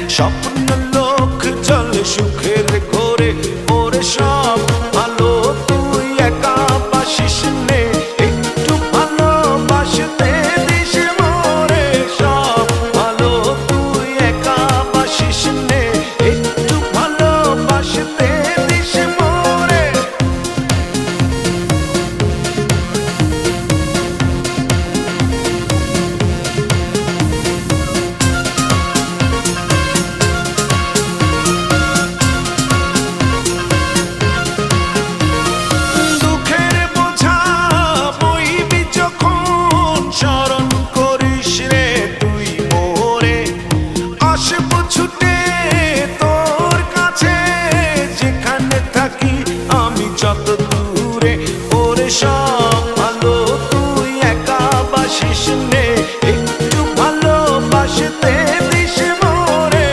স্বপ্ন লোক চলে সুখের ঘোরে, ওরে সব ভালো তুই একা বাসিস নে, একটু ভালোবাসতে দিস মোরে। সব ভালো তুই একা বাসিস নে, একটু ভালোবাসতে দিস মোরে। দুঃখের বোঝা বইবি যখন, স্মরণ করিস রে তুই মোরে। আসবো ছুটে